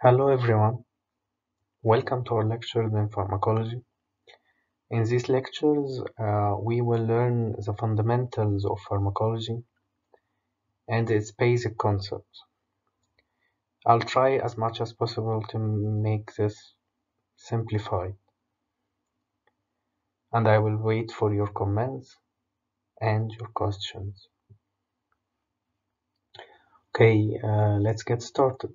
Hello everyone, welcome to our lectures in pharmacology. In these lectures, we will learn the fundamentals of pharmacology and its basic concepts. I'll try as much as possible to make this simplified, and I will wait for your comments and your questions. Okay, let's get started.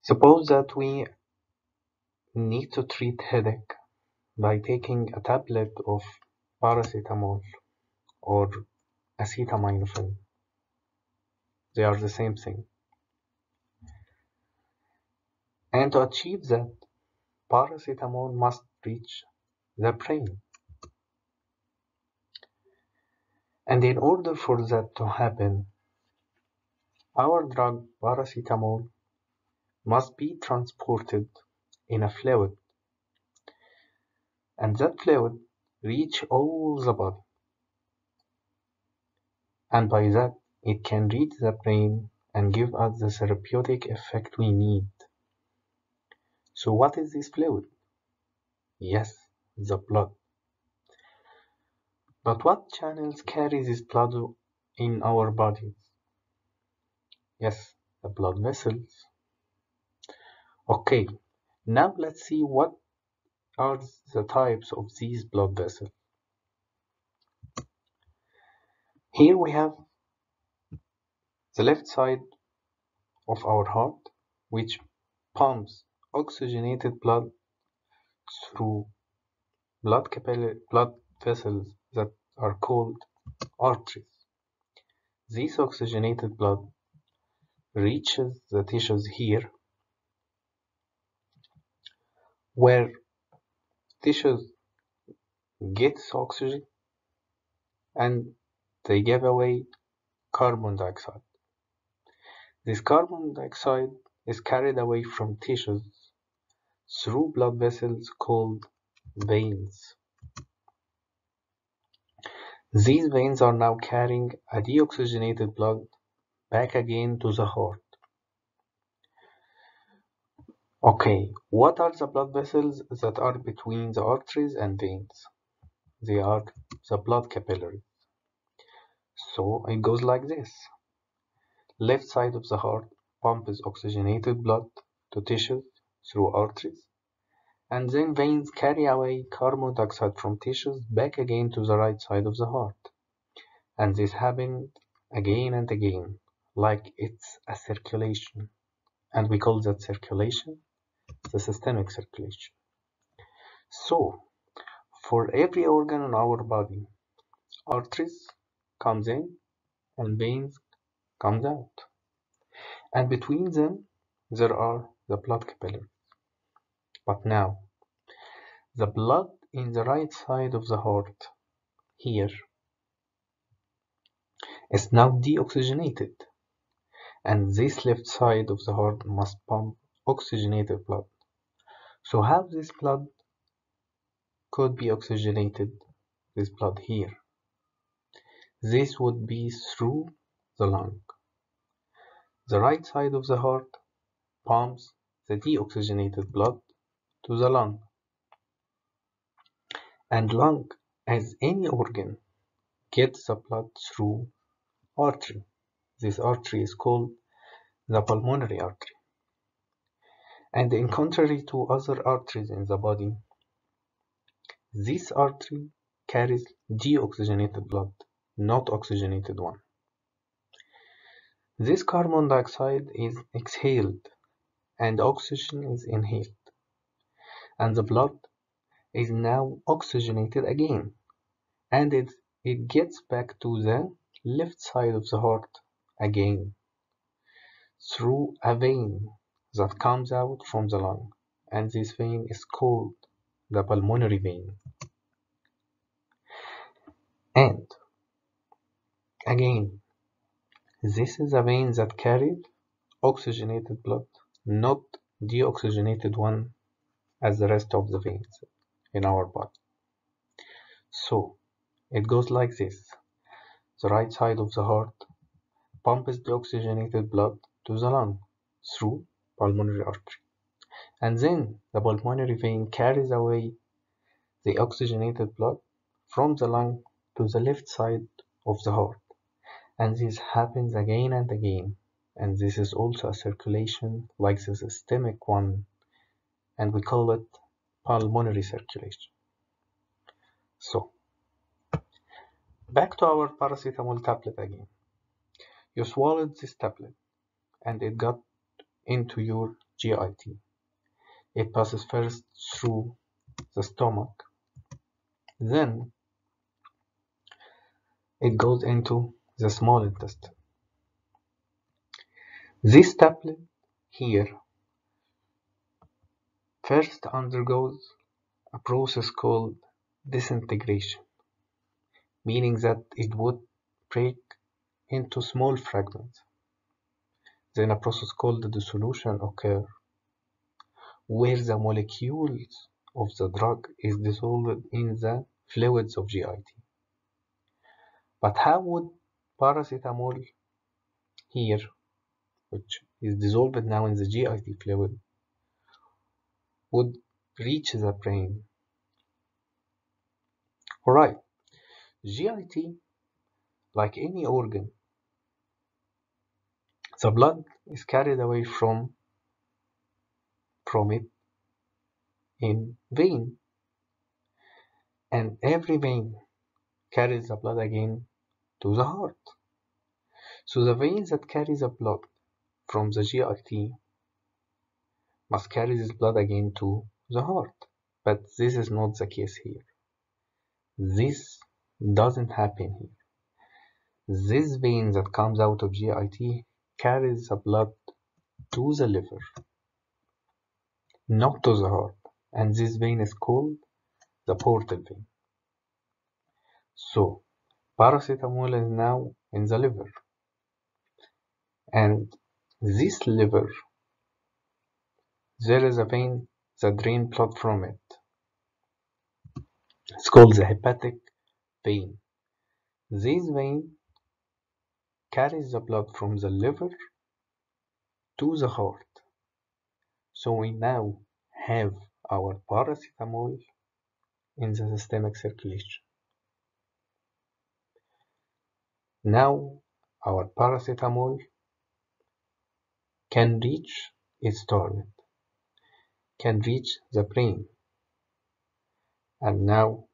Suppose that we need to treat headache by taking a tablet of paracetamol or acetaminophen. They are the same thing. And to achieve that, paracetamol must reach the brain. And in order for that to happen, our drug paracetamol must be transported in a fluid. And that fluid reach all the body. And by that, it can reach the brain and give us the therapeutic effect we need. So what is this fluid? Yes, the blood. But what channels carry this blood in our bodies? Yes, the blood vessels. Okay, now let's see what are the types of these blood vessels. Here we have the left side of our heart, which pumps oxygenated blood through blood vessels that are called arteries. This oxygenated blood reaches the tissues here, where tissues get oxygen and they give away carbon dioxide. This carbon dioxide is carried away from tissues through blood vessels called veins. These veins are now carrying a deoxygenated blood back again to the heart. Okay, what are the blood vessels that are between the arteries and veins? They are the blood capillaries. So it goes like this. Left side of the heart pumps oxygenated blood to tissues through arteries, and then veins carry away carbon dioxide from tissues back again to the right side of the heart. And this happened again and again, like it's a circulation. And we call that circulation the systemic circulation. So, for every organ in our body, arteries comes in and veins comes out. And between them, there are the blood capillaries. But now, the blood in the right side of the heart here is now deoxygenated, and this left side of the heart must pump oxygenated blood. So how this blood could be oxygenated, this blood here? This would be through the lung. The right side of the heart pumps the deoxygenated blood to the lung. And lung, as any organ, gets the blood through artery. This artery is called the pulmonary artery. And in contrary to other arteries in the body, this artery carries deoxygenated blood, not oxygenated one. This carbon dioxide is exhaled and oxygen is inhaled, and the blood is now oxygenated again, and it gets back to the left side of the heart again through a vein that comes out from the lung, and this vein is called the pulmonary vein. And again, this is a vein that carried oxygenated blood, not deoxygenated one as the rest of the veins in our body. So it goes like this. The right side of the heart pumps the oxygenated blood to the lung, through pulmonary artery. And then the pulmonary vein carries away the oxygenated blood from the lung to the left side of the heart. And this happens again and again. And this is also a circulation like the systemic one, and we call it pulmonary circulation. So, back to our paracetamol tablet again. You swallowed this tablet and it got into your GIT. It passes first through the stomach, then it goes into the small intestine. This tablet here first undergoes a process called disintegration, meaning that it would break into small fragments. Then a process called dissolution occurs, where the molecules of the drug is dissolved in the fluids of GIT. But how would paracetamol here, which is dissolved now in the GIT fluid, would reach the brain? Alright, GIT, like any organ, the blood is carried away from it in vein, and every vein carries the blood again to the heart. So the vein that carries the blood from the GIT must carry this blood again to the heart. But this is not the case here. This doesn't happen here. This vein that comes out of GIT carries the blood to the liver, not to the heart. And this vein is called the portal vein. So paracetamol is now in the liver. And this liver, there is a vein that drains blood from it. It's called the hepatic vein. This vein carries the blood from the liver to the heart. So we now have our paracetamol in the systemic circulation. Now our paracetamol can reach its target, can reach the brain, and now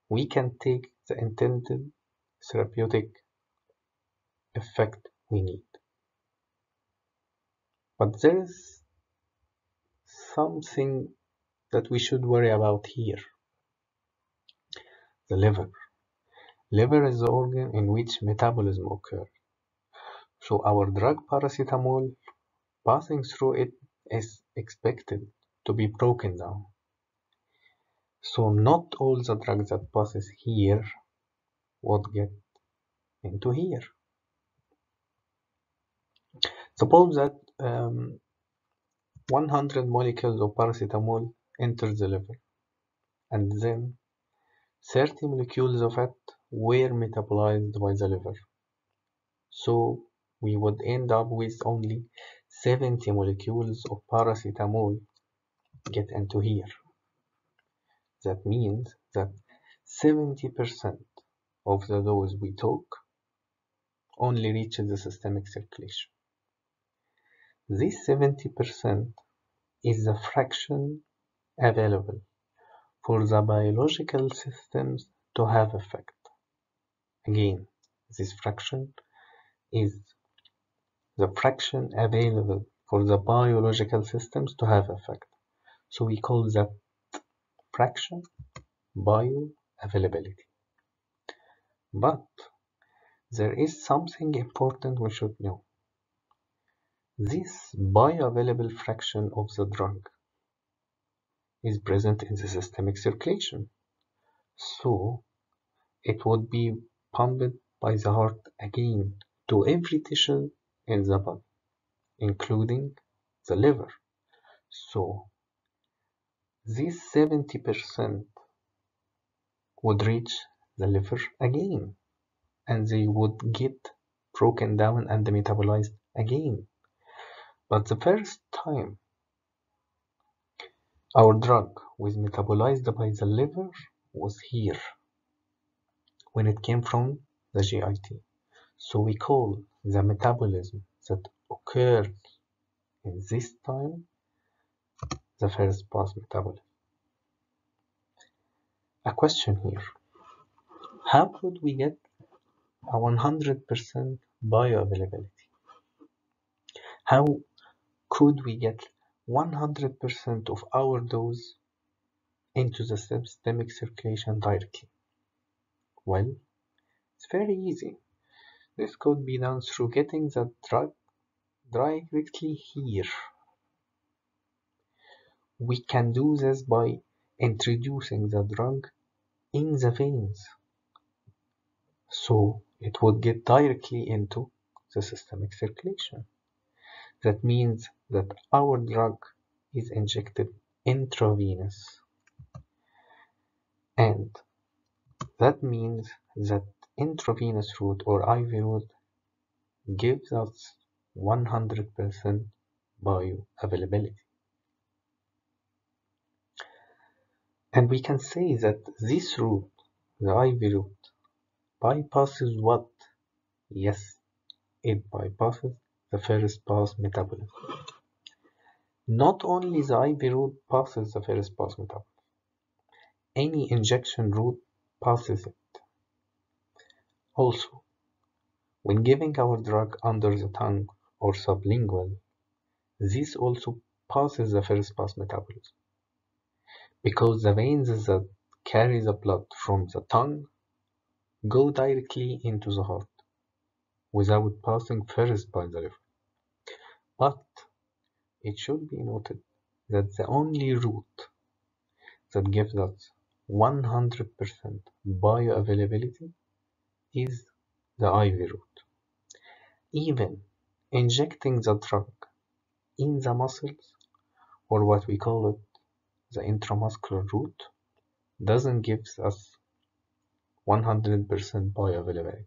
we can take the intended therapeutic effect we need. But there is something that we should worry about here. The liver. Liver is the organ in which metabolism occurs. So our drug paracetamol passing through it is expected to be broken down. So not all the drugs that passes here would get into here. Suppose that 100 molecules of paracetamol enter the liver, and then 30 molecules of it were metabolized by the liver. So we would end up with only 70 molecules of paracetamol get into here. That means that 70% of the dose we took only reaches the systemic circulation. This 70% is the fraction available for the biological systems to have effect. Again, this fraction is the fraction available for the biological systems to have effect. So we call that fraction bioavailability. But there is something important we should know. This bioavailable fraction of the drug is present in the systemic circulation. So it would be pumped by the heart again to every tissue in the body, including the liver. So this 70% would reach the liver again, and they would get broken down and metabolized again. But the first time our drug was metabolized by the liver was here, when it came from the GIT. So we call the metabolism that occurred in this time the first pass metabolism. A question here: how could we get a 100% bioavailability? How could we get 100% of our dose into the systemic circulation directly? Well, it's very easy. This could be done through getting the drug directly here. We can do this by introducing the drug in the veins, so it would get directly into the systemic circulation. That means that our drug is injected intravenous, and that means that intravenous route or IV route gives us 100% bioavailability. And we can say that this route, the IV route, bypasses what? Yes, it bypasses the first pass metabolism. Not only the IV route passes the first pass metabolism, any injection route passes it. Also, when giving our drug under the tongue or sublingual, this also passes the first pass metabolism, because the veins that carry the blood from the tongue go directly into the heart without passing first by the liver. But it should be noted that the only route that gives us 100% bioavailability is the IV route. Even injecting the drug in the muscles, or what we call it the intramuscular route, doesn't give us 100% bioavailability,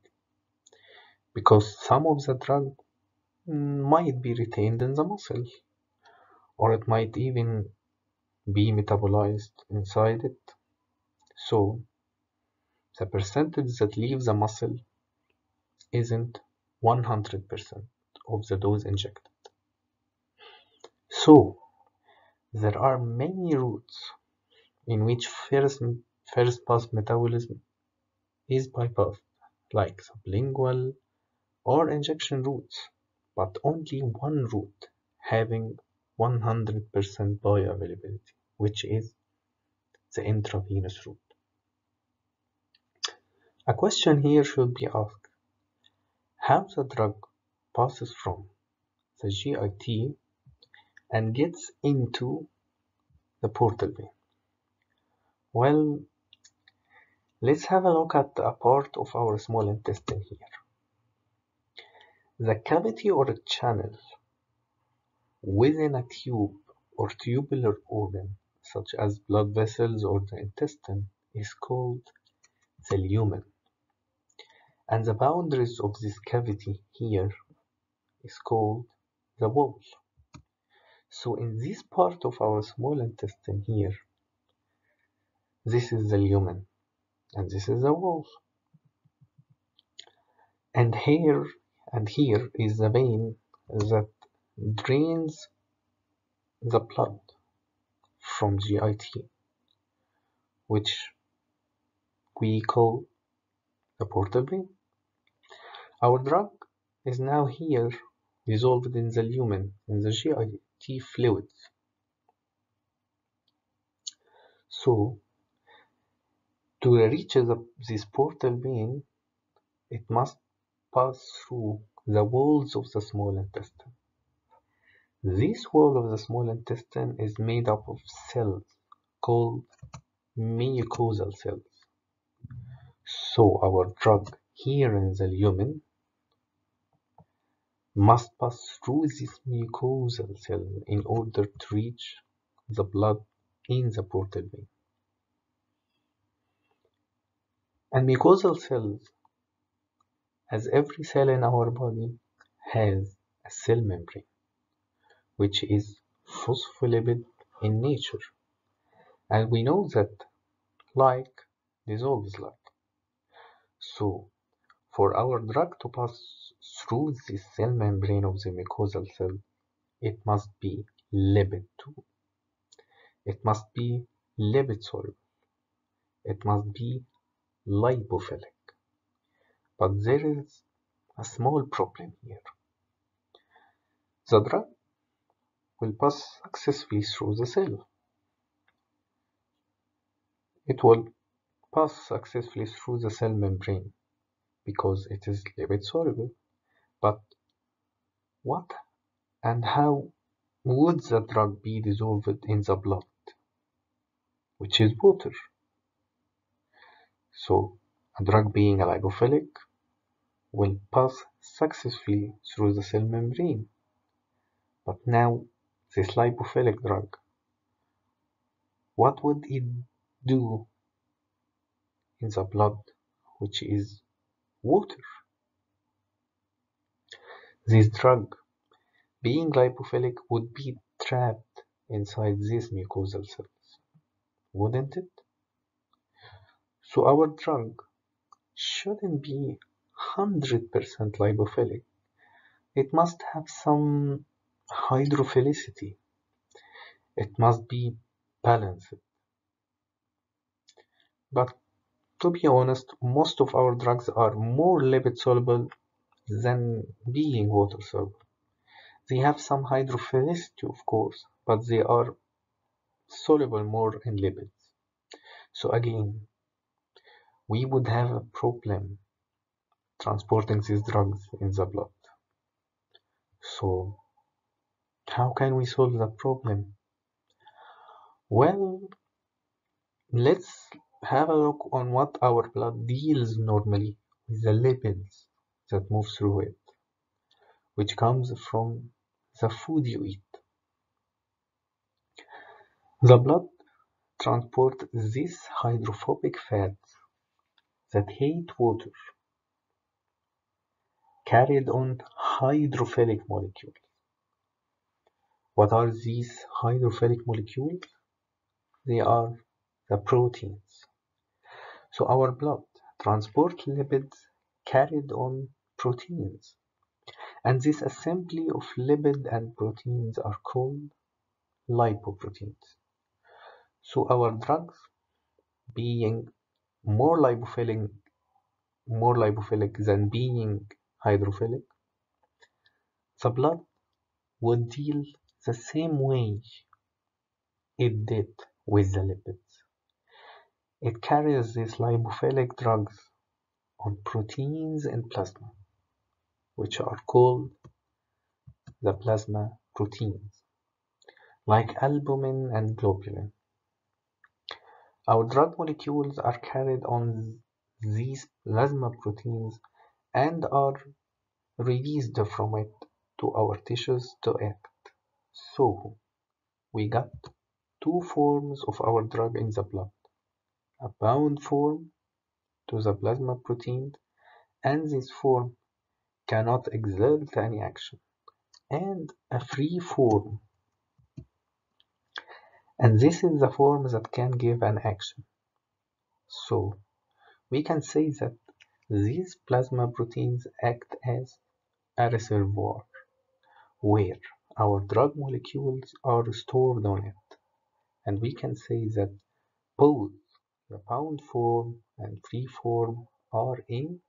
because some of the drug might be retained in the muscle, or it might even be metabolized inside it. So the percentage that leaves the muscle isn't 100% of the dose injected. So there are many routes in which first pass metabolism is bypassed, like sublingual or injection routes, but only one route having 100% bioavailability, which is the intravenous route. A question here should be asked: how the drug passes from the GIT and gets into the portal vein? Well, let's have a look at a part of our small intestine here. The cavity or a channel within a tube or tubular organ, such as blood vessels or the intestine, is called the lumen. And the boundaries of this cavity here is called the wall. So in this part of our small intestine here, this is the lumen and this is the wall. And here is the vein that drains the blood from GIT, which we call the portal vein. Our drug is now here dissolved in the lumen, in the GIT fluids. So to reach this portal vein, it must pass through the walls of the small intestine. This wall of the small intestine is made up of cells called mucosal cells. So our drug here in the lumen must pass through this mucosal cell in order to reach the blood in the portal vein. And mucosal cells, as every cell in our body, has a cell membrane. which is phospholipid in nature. And we know that like dissolves like. So, for our drug to pass through the cell membrane of the mucosal cell, it must be lipid too. It must be lipid soluble. It must be lipophilic. But there is a small problem here. The drug will pass successfully through the cell. It will pass successfully through the cell membrane because it is lipid soluble. But what and how would the drug be dissolved in the blood, which is water? So, a drug being a lipophilic will pass successfully through the cell membrane. But now, this lipophilic drug, what would it do in the blood, which is water? This drug, being lipophilic, would be trapped inside these mucosal cells, wouldn't it? So our drug shouldn't be 100% lipophilic. It must have some hydrophilicity. It must be balanced. But to be honest, most of our drugs are more lipid soluble than being water soluble. They have some hydrophilicity, of course, but they are soluble more in lipids. So again, we would have a problem transporting these drugs in the blood. So how can we solve that problem? Well, let's have a look on what our blood deals normally with the lipids that move through it, which comes from the food you eat. The blood transports these hydrophobic fats that hate water carried on hydrophilic molecules. What are these hydrophilic molecules? They are the proteins. So our blood transports lipids carried on proteins. And this assembly of lipid and proteins are called lipoproteins. So our drugs being more lipophilic than being hydrophilic, the blood would deal the same way it did with the lipids. It carries these lipophilic drugs on proteins in plasma, which are called the plasma proteins, like albumin and globulin. Our drug molecules are carried on these plasma proteins and are released from it to our tissues to act. So, we got two forms of our drug in the blood: a bound form to the plasma protein, and this form cannot exert any action, and a free form, and this is the form that can give an action. So, we can say that these plasma proteins act as a reservoir where our drug molecules are stored on it, and we can say that both the bound form and free form are in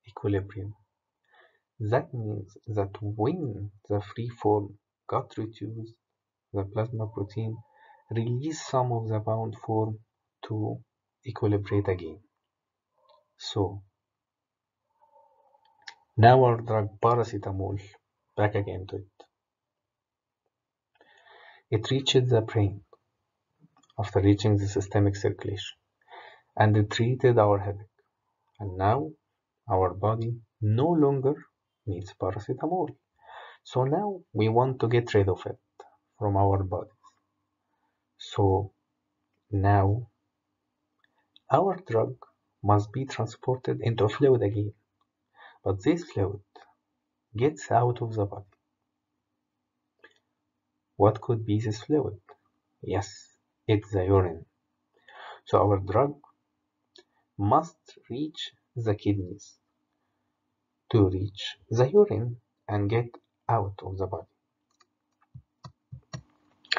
equilibrium. That means that when the free form got reduced, the plasma protein released some of the bound form to equilibrate again. So now our drug paracetamol, back again to it. It reached the brain after reaching the systemic circulation, and it treated our headache. And now our body no longer needs paracetamol. So now we want to get rid of it from our bodies. So now our drug must be transported into fluid again. But this fluid gets out of the body. What could be this fluid? Yes, it's the urine. So our drug must reach the kidneys to reach the urine and get out of the body.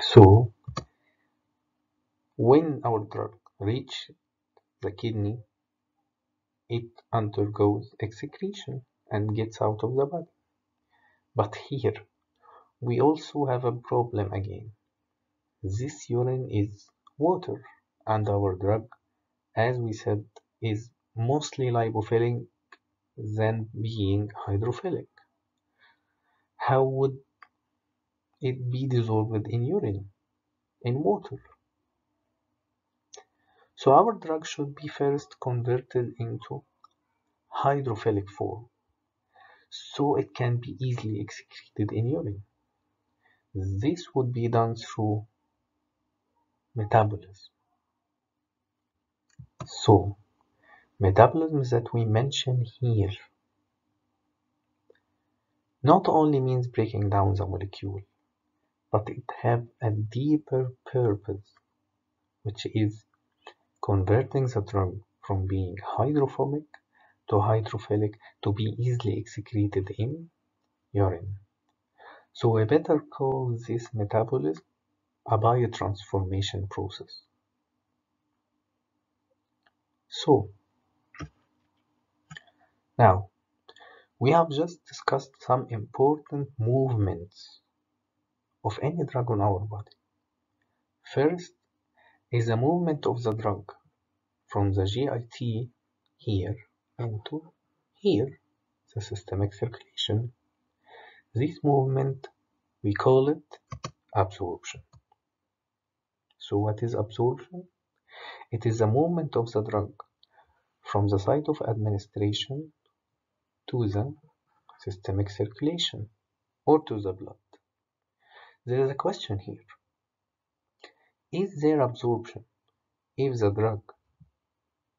So when our drug reaches the kidney, it undergoes excretion and gets out of the body. But here we also have a problem again. This urine is water, and our drug, as we said, is mostly lipophilic than being hydrophilic. How would it be dissolved in urine, in water? So our drug should be first converted into hydrophilic form, so it can be easily excreted in urine. This would be done through metabolism. So, metabolism that we mention here not only means breaking down the molecule, but it have a deeper purpose, which is converting the drug from being hydrophobic to hydrophilic to be easily excreted in urine. So we better call this metabolism a biotransformation process. So now we have just discussed some important movements of any drug on our body. First is the movement of the drug from the GIT here into here, the systemic circulation. This movement we call it absorption. So what is absorption? It is the movement of the drug from the site of administration to the systemic circulation or to the blood. There is a question here. Is there absorption if the drug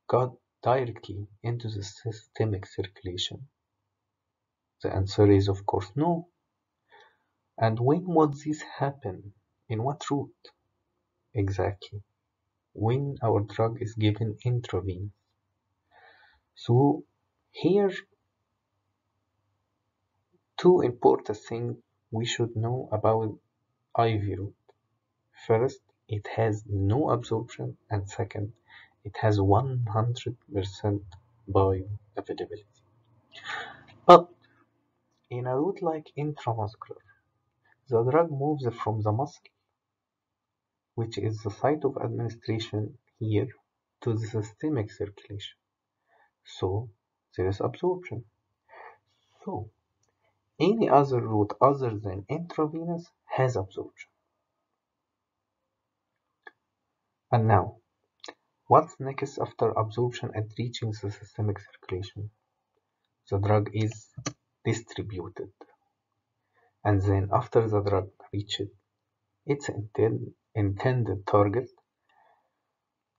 got directly into the systemic circulation? The answer is of course no. And when would this happen? In what route? Exactly. When our drug is given intravenous. So here two important things we should know about IV route. First, it has no absorption, and second, it has 100% bioavailability. But in a route like intramuscular, the drug moves from the muscle, which is the site of administration here, to the systemic circulation. So there is absorption. So any other route other than intravenous has absorption. And now, what's next after absorption and reaching the systemic circulation? The drug is distributed. And then after the drug reaches its intended target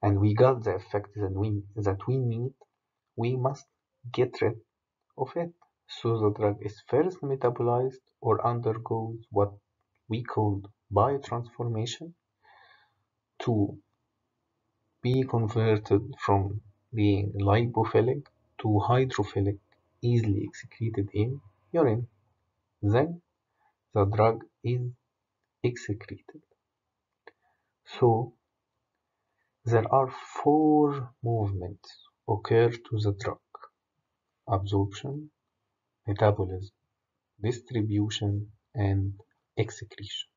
and we got the effect that we need, we must get rid of it. So the drug is first metabolized or undergoes what we call biotransformation to be converted from being lipophilic to hydrophilic, easily excreted in urine. Then the drug is excreted. So there are four movements occur to the drug: absorption, metabolism, distribution, and excretion.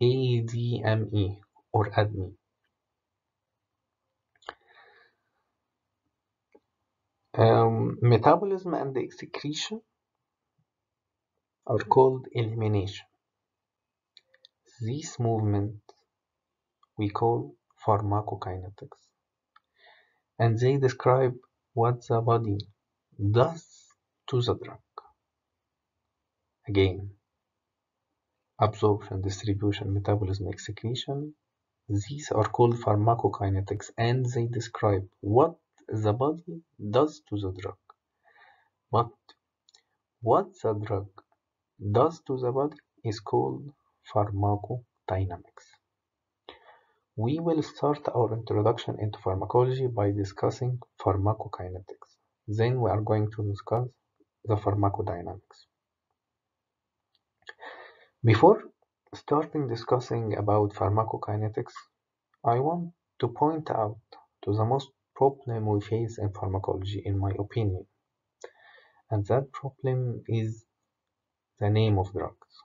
ADME or ADME. Metabolism and excretion are called elimination. This movement we call pharmacokinetics, and they describe what the body does to the drug. Again, absorption, distribution, metabolism, excretion, these are called pharmacokinetics and they describe what the body does to the drug. But what the drug does to the body is called pharmacodynamics. We will start our introduction into pharmacology by discussing pharmacokinetics. Then we are going to discuss the pharmacodynamics. Before starting discussing about pharmacokinetics, I want to point out to the most problem we face in pharmacology, in my opinion, and that problem is the name of drugs.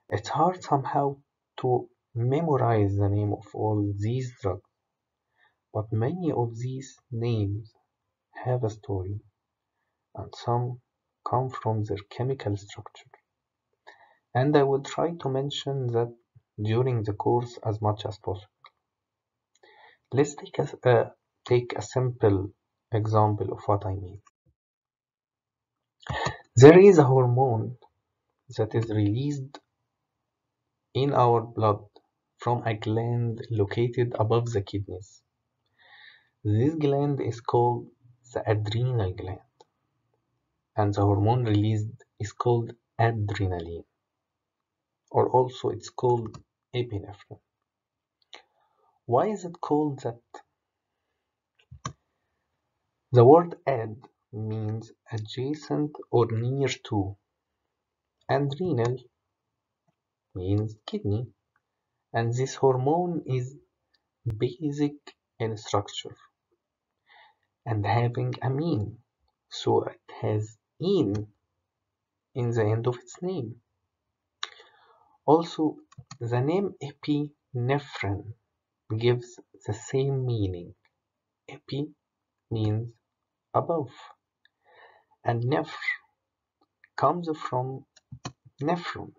It's hard somehow to memorize the name of all these drugs, but many of these names have a story, and some come from their chemical structure. And I will try to mention that during the course as much as possible. Let's take a simple example of what I mean. There is a hormone that is released in our blood from a gland located above the kidneys. This gland is called the adrenal gland, and the hormone released is called adrenaline, or also it's called epinephrine. Why is it called that? The word ad means adjacent or near to, and renal means kidney, and this hormone is basic in structure and having a mean, so it has in the end of its name. Also, the name epinephrine gives the same meaning. Epi means above, and nephr comes from nephron,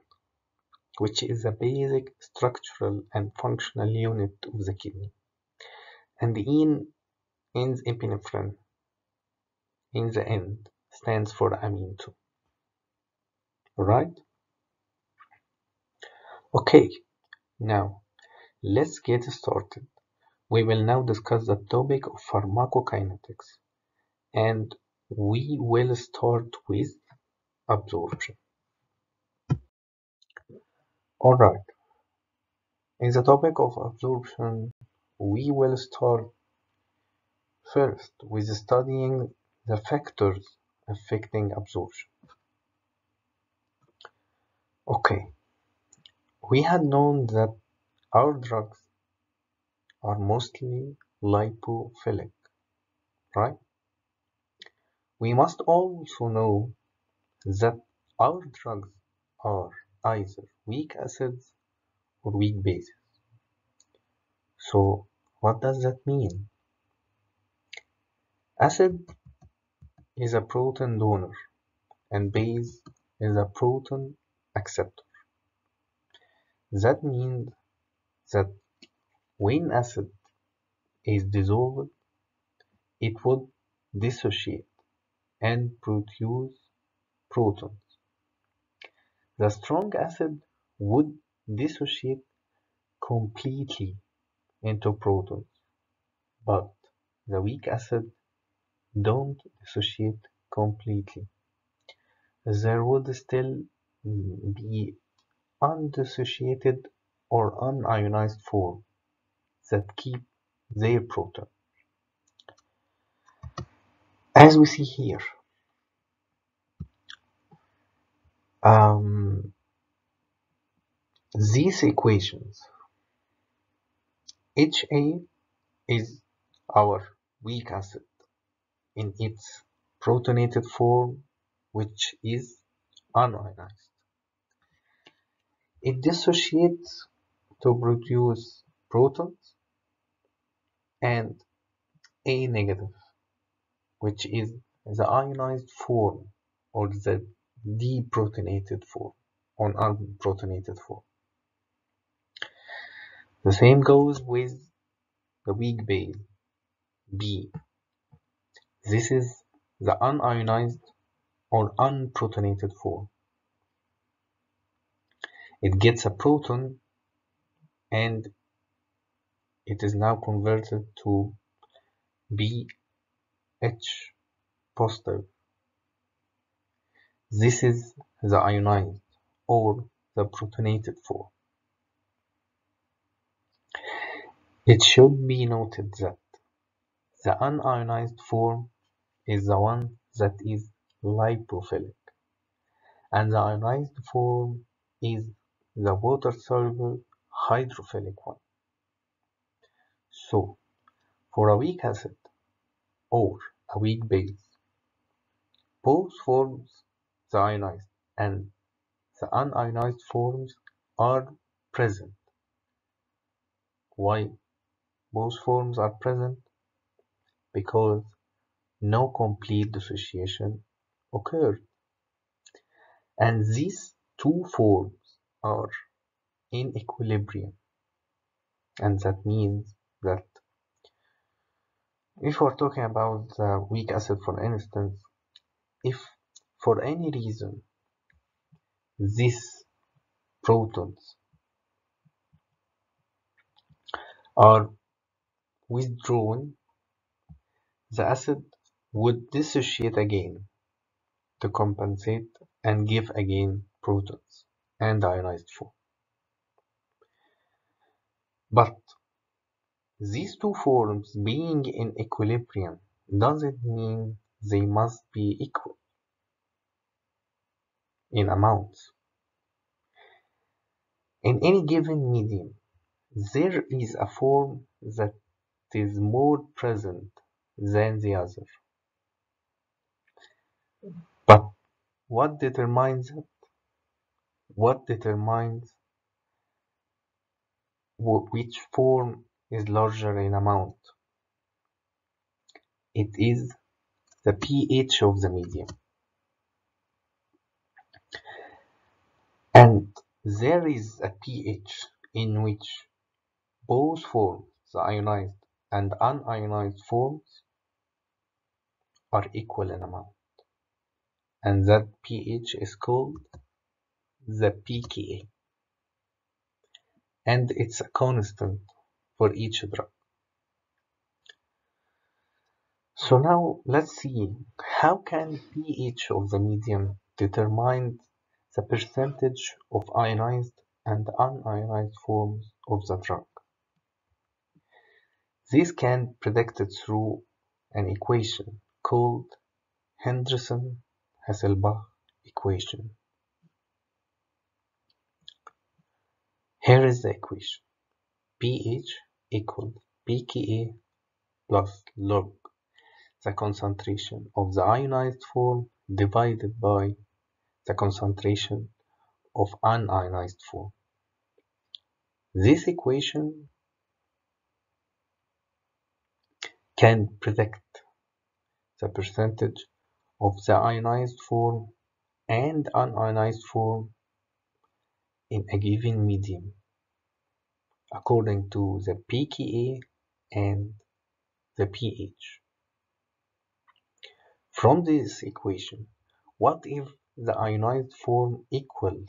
which is a basic structural and functional unit of the kidney. And the in epinephrine in the end stands for amine too. Right? Okay, now let's get started. We will now discuss the topic of pharmacokinetics, and we will start with absorption. Alright, in the topic of absorption, we will start first with studying the factors affecting absorption. Okay, we had known that our drugs are mostly lipophilic, right? We must also know that our drugs are either weak acids or weak bases. So, what does that mean? Acid is a proton donor and base is a proton acceptor. That means that when acid is dissolved, it would dissociate and produce protons. The strong acid would dissociate completely into protons, but the weak acid don't dissociate completely. There would still be undissociated or unionized form that keep their proton. As we see here, these equations, HA is our weak acid in its protonated form, which is unionized. It dissociates to produce protons, and A negative, which is the ionized form or the deprotonated form or unprotonated form. The same goes with the weak base, B. This is the unionized or unprotonated form. It gets a proton and it is now converted to BH positive. This is the ionized or the protonated form. It should be noted that the unionized form is the one that is lipophilic, and the ionized form is the water-soluble hydrophilic one. So, for a weak acid or a weak base, both forms, the ionized and the unionized forms, are present. Why both forms are present? Because no complete dissociation occurred, and these two forms are in equilibrium, and that means that if we're talking about the weak acid, for instance, if for any reason these protons are withdrawn, the acid would dissociate again to compensate and give again protons and ionized form. But these two forms being in equilibrium doesn't mean they must be equal in amounts. In any given medium, there is a form that is more present than the other. But what determines it? What determines which form is larger in amount? It is the pH of the medium. And there is a pH in which both forms, the ionized and unionized forms, are equal in amount. And that pH is called the pKa. And it's a constant for each drug. So now let's see, how can pH of the medium determine the percentage of ionized and unionized forms of the drug? This can be predicted through an equation called Henderson-Hasselbalch equation. Here is the equation. pH equals pKa plus log the concentration of the ionized form divided by the concentration of unionized form. This equation can predict the percentage of the ionized form and unionized form in a given medium according to the pKa and the pH. From this equation, what if the ionized form equals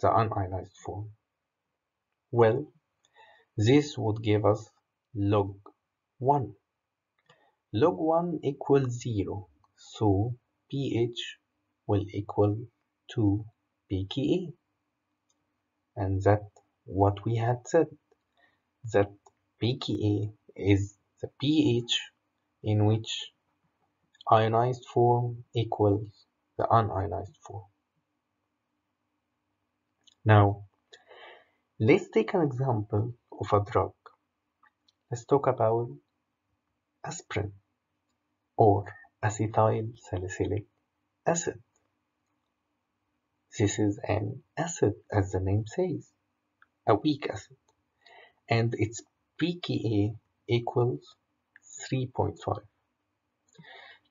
the unionized form? Well, this would give us log 1. Log 1 equals 0, so pH will equal to pKa. And that's what we had said, that pKa is the pH in which ionized form equals the unionized form. Now, let's take an example of a drug. Let's talk about aspirin or acetyl salicylic acid. This is an acid, as the name says, a weak acid, and its pKa equals 3.5.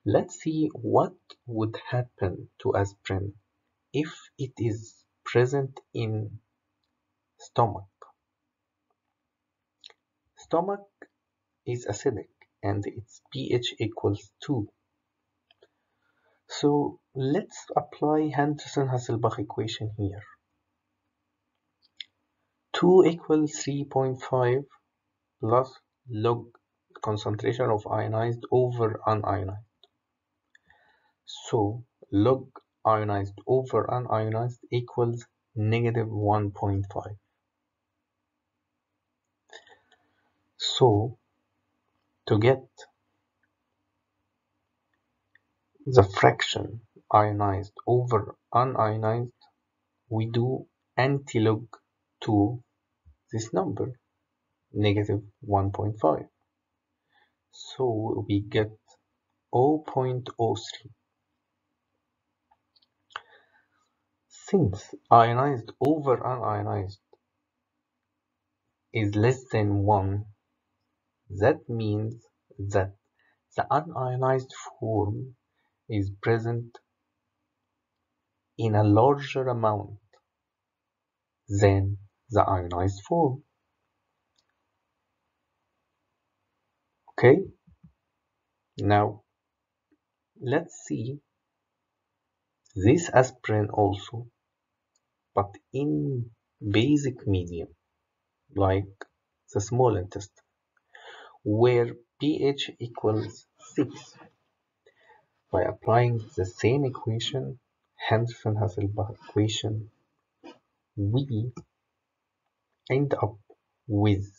Let's see what would happen to aspirin if it is present in stomach. Stomach is acidic and its pH equals 2. So let's apply Henderson-Hasselbalch equation here. 2 equals 3.5 plus log concentration of ionized over unionized. So log ionized over unionized equals negative 1.5. So to get the fraction ionized over unionized, we do antilog to this number, negative 1.5. So we get 0.03. Since ionized over unionized is less than 1, that means that the unionized form is present in a larger amount than the ionized form. Okay, now let's see this aspirin also, but in basic medium, like the small intestine, where pH equals 6. By applying the same equation, Henderson-Hasselbalch equation, we end up with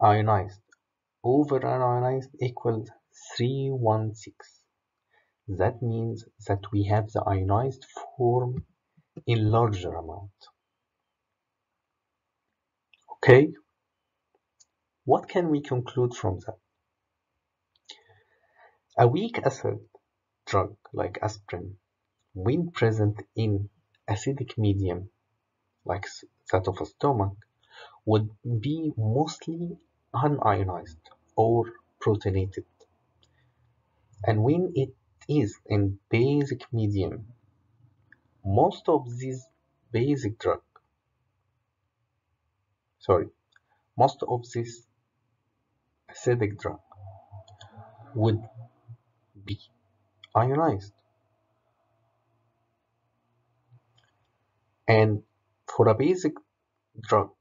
ionized over unionized equals 316. That means that we have the ionized form in larger amount. Okay, what can we conclude from that? A weak acid drug like aspirin, when present in acidic medium like that of a stomach, would be mostly unionized or protonated. And when it is in basic medium, most of these basic drug, sorry, most of this acidic drug would be ionized. And for a basic drug,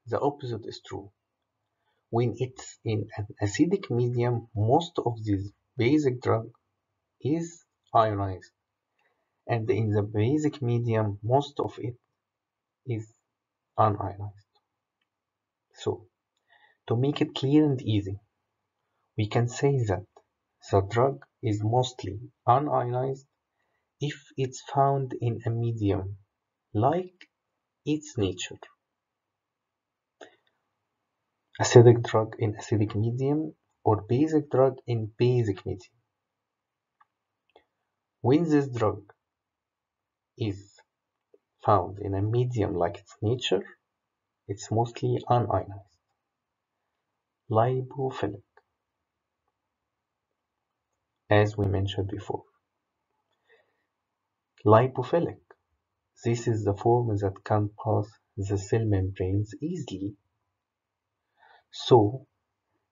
the opposite is true. When it's in an acidic medium, most of this basic drug is ionized. And in the basic medium, most of it is unionized. So, to make it clear and easy, we can say that the drug is mostly unionized if it's found in a medium like its nature. Acidic drug in acidic medium or basic drug in basic medium. When this drug is found in a medium like its nature, it's mostly unionized. Lipophilic, as we mentioned before. Lipophilic. This is the form that can pass the cell membranes easily. So,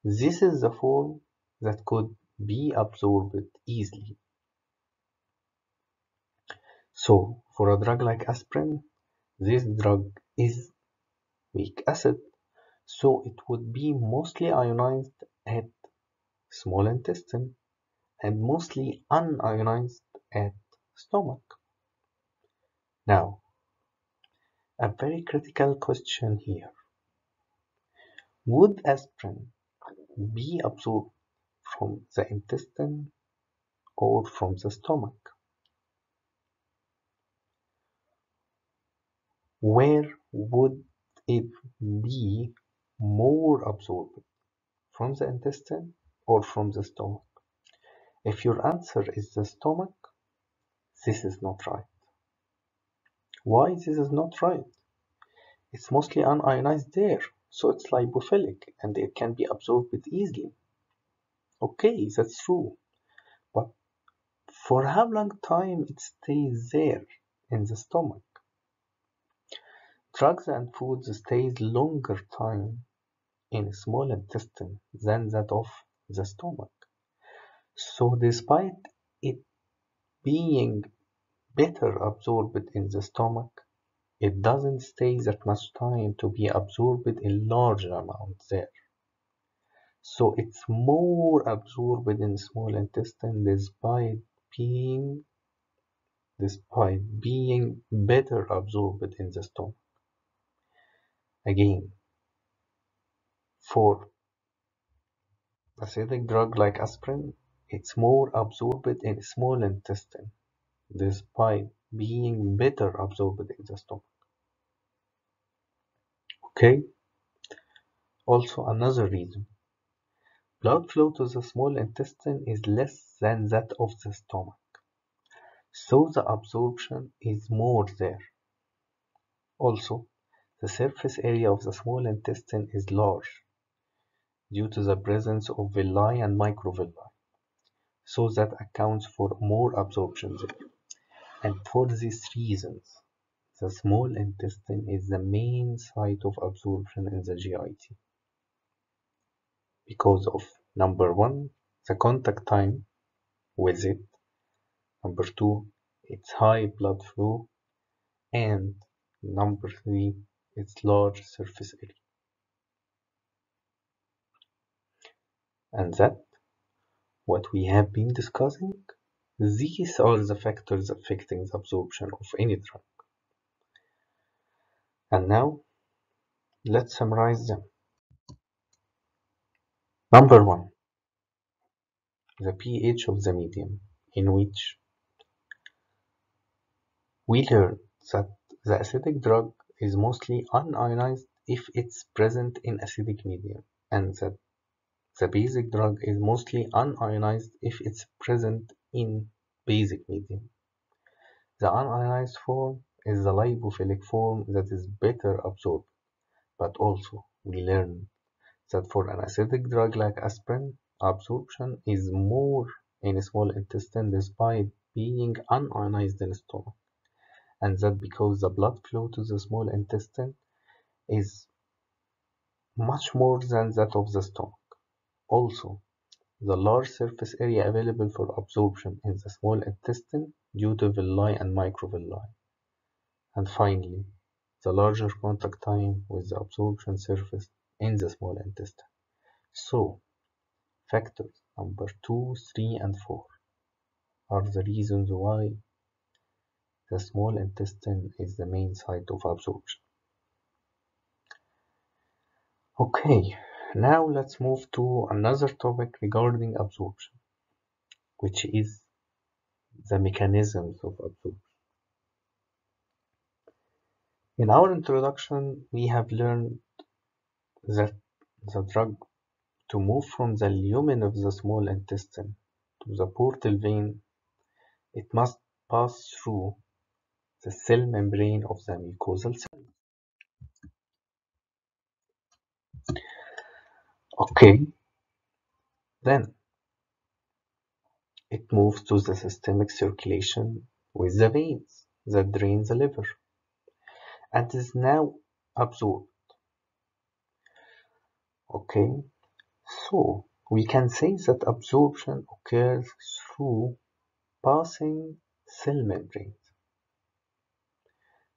this is the form that could be absorbed easily. So, for a drug like aspirin, this drug is weak acid, so it would be mostly ionized at small intestine and mostly unionized at stomach. Now, a very critical question here. Would aspirin be absorbed from the intestine or from the stomach? Where would it be more absorbed? From the intestine or from the stomach? If your answer is the stomach, this is not right. Why this is not right? It's mostly unionized there, so it's lipophilic and it can be absorbed easily. Okay, that's true, but for how long time it stays there in the stomach? Drugs and foods stays longer time in small intestine than that of the stomach. So despite it being better absorbed in the stomach, it doesn't stay that much time to be absorbed in large amounts there. So it's more absorbed in small intestine despite being despite being better absorbed in the stomach. Again, for acidic drug like aspirin, it's more absorbed in small intestine, despite being better absorbed in the stomach. Okay, also another reason. Blood flow to the small intestine is less than that of the stomach, so the absorption is more there. Also, the surface area of the small intestine is large due to the presence of villi and microvilli, so that accounts for more absorption there. And for these reasons, the small intestine is the main site of absorption in the GIT because of number one, the contact time with it, number two, its high blood flow, and number three, its large surface area. And that what we have been discussing, these are the factors affecting the absorption of any drug. And now let's summarize them. Number one, the pH of the medium, in which we learn that the acidic drug is mostly unionized if it's present in acidic medium, and that the basic drug is mostly unionized if it's present in basic medium. The unionized form is the lipophilic form that is better absorbed, but also we learn that for an acidic drug like aspirin, absorption is more in small intestine despite being unionized in stomach, and that because the blood flow to the small intestine is much more than that of the stomach. Also, the large surface area available for absorption in the small intestine due to villi and microvilli. And finally, the larger contact time with the absorption surface in the small intestine. So, factors number 2, 3, and 4 are the reasons why the small intestine is the main site of absorption. Okay, now let's move to another topic regarding absorption, which is the mechanisms of absorption. In our introduction, we have learned that the drug to move from the lumen of the small intestine to the portal vein, it must pass through the cell membrane of the mucosal cell. Okay, then it moves to the systemic circulation with the veins that drain the liver and is now absorbed. Okay, so we can say that absorption occurs through passing cell membranes.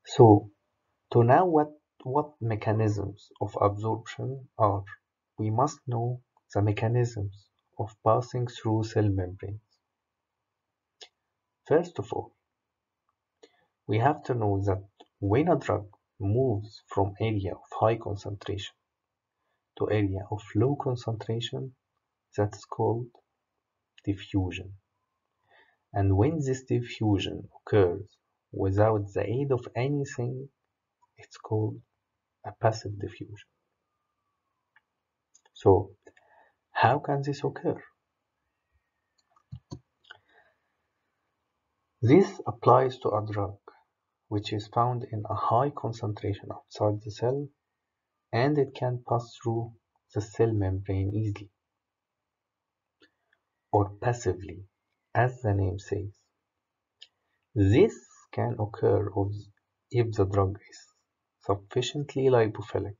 So to know what mechanisms of absorption are, we must know the mechanisms of passing through cell membranes. First of all, we have to know that when a drug moves from area of high concentration to area of low concentration, that's called diffusion. And when this diffusion occurs without the aid of anything, it's called a passive diffusion. So, how can this occur? This applies to a drug which is found in a high concentration outside the cell, and it can pass through the cell membrane easily or passively, as the name says. This can occur if the drug is sufficiently lipophilic,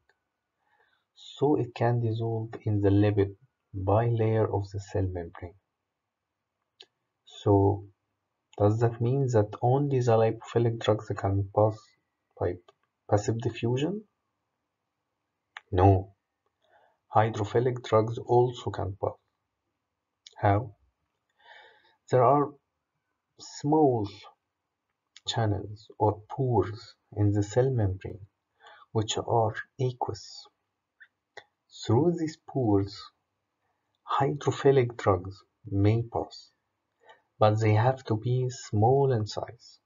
so it can dissolve in the lipid bilayer of the cell membrane. So, does that mean that only the lipophilic drugs can pass by passive diffusion? No, hydrophilic drugs also can pass. How? There are small channels or pores in the cell membrane, which are aqueous. Through these pores, hydrophilic drugs may pass, but they have to be small in size.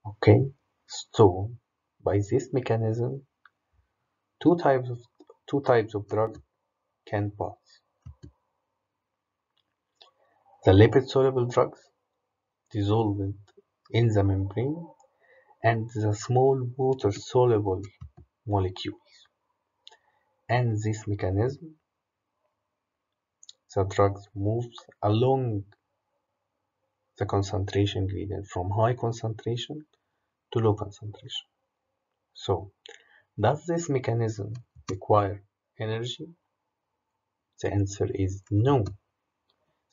Okay, so by this mechanism, two types of drug can pass. The lipid-soluble drugs dissolved in the membrane and the small water-soluble molecules. And this mechanism, the drugs moves along the concentration gradient from high concentration to low concentration. So, does this mechanism require energy? The answer is no.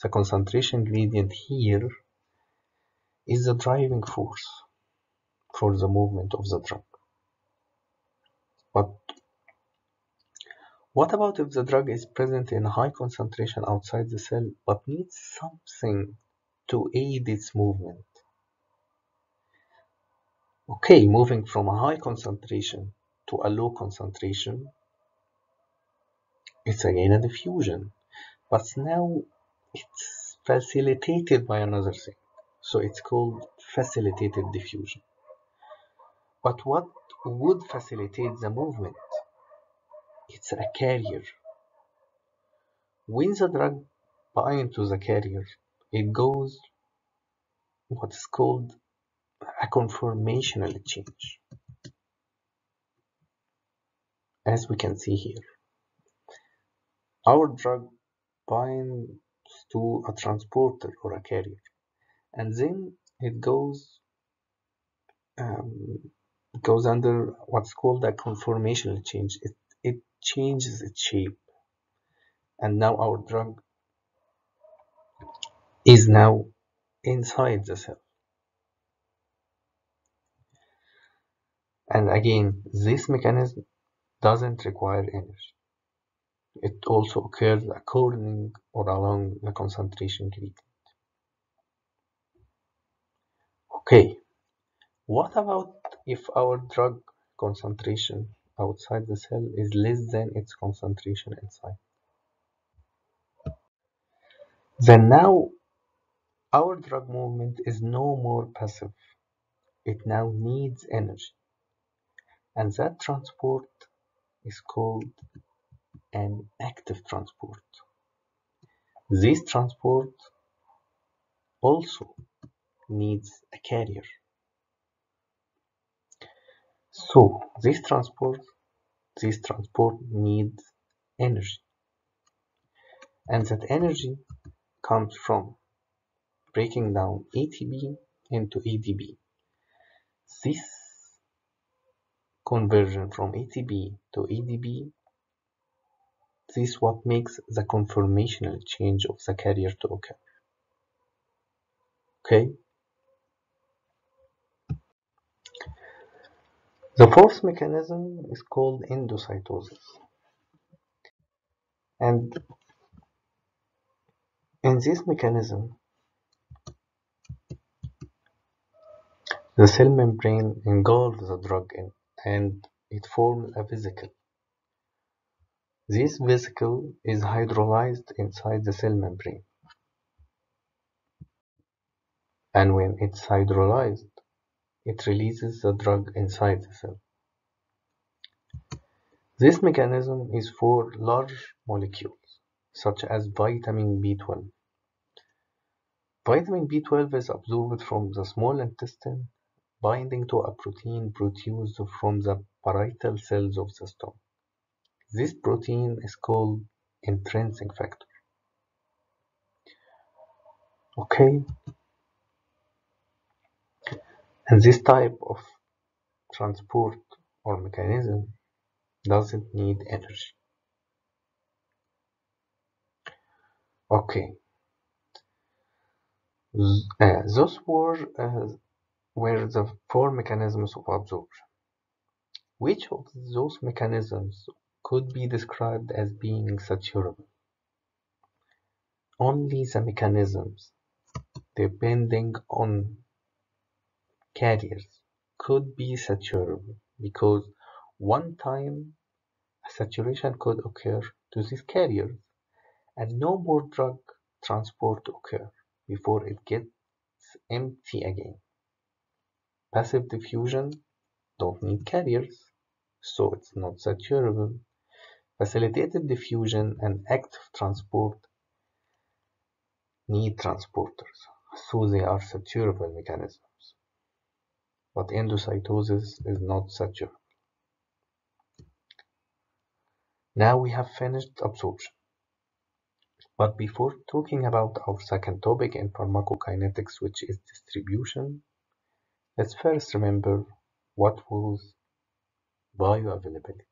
The concentration gradient here is the driving force for the movement of the drug. But what about if the drug is present in high concentration outside the cell but needs something to aid its movement? Okay, moving from a high concentration to a low concentration, it's again a diffusion, but now it's facilitated by another thing. So it's called facilitated diffusion. But what would facilitate the movement? It's a carrier. When the drug binds to the carrier, it goes what's called a conformational change. As we can see here, our drug binds to a transporter or a carrier, and then it goes under what's called a conformational change. It changes its shape, and now our drug is now inside the cell. And again, this mechanism doesn't require energy. It also occurs according or along the concentration gradient. Okay, what about if our drug concentration outside the cell is less than its concentration inside? Then now our drug movement is no more passive. It now needs energy. And that transport is called an active transport. This transport also needs a carrier. So this transport needs energy. And that energy comes from breaking down ATP into ADP. This conversion from ATP to ADP, this is what makes the conformational change of the carrier to occur. Okay? The fourth mechanism is called endocytosis. And in this mechanism, the cell membrane engulfs the drug in, and it forms a vesicle. This vesicle is hydrolyzed inside the cell membrane. And when it's hydrolyzed, it releases the drug inside the cell. This mechanism is for large molecules, such as vitamin B12. Vitamin B12 is absorbed from the small intestine, binding to a protein produced from the parietal cells of the stomach. This protein is called intrinsic factor. Okay? And this type of transport or mechanism doesn't need energy. Okay. Those were the four mechanisms of absorption. Which of those mechanisms could be described as being saturable? Only the mechanisms depending on carriers could be saturable because one time a saturation could occur to these carriers and no more drug transport occur before it gets empty again. Passive diffusion don't need carriers, so it's not saturable. Facilitated diffusion and active transport need transporters, so they are saturable mechanisms. But endocytosis is not saturable. Now we have finished absorption. But before talking about our second topic in pharmacokinetics, which is distribution, let's first remember what was bioavailability.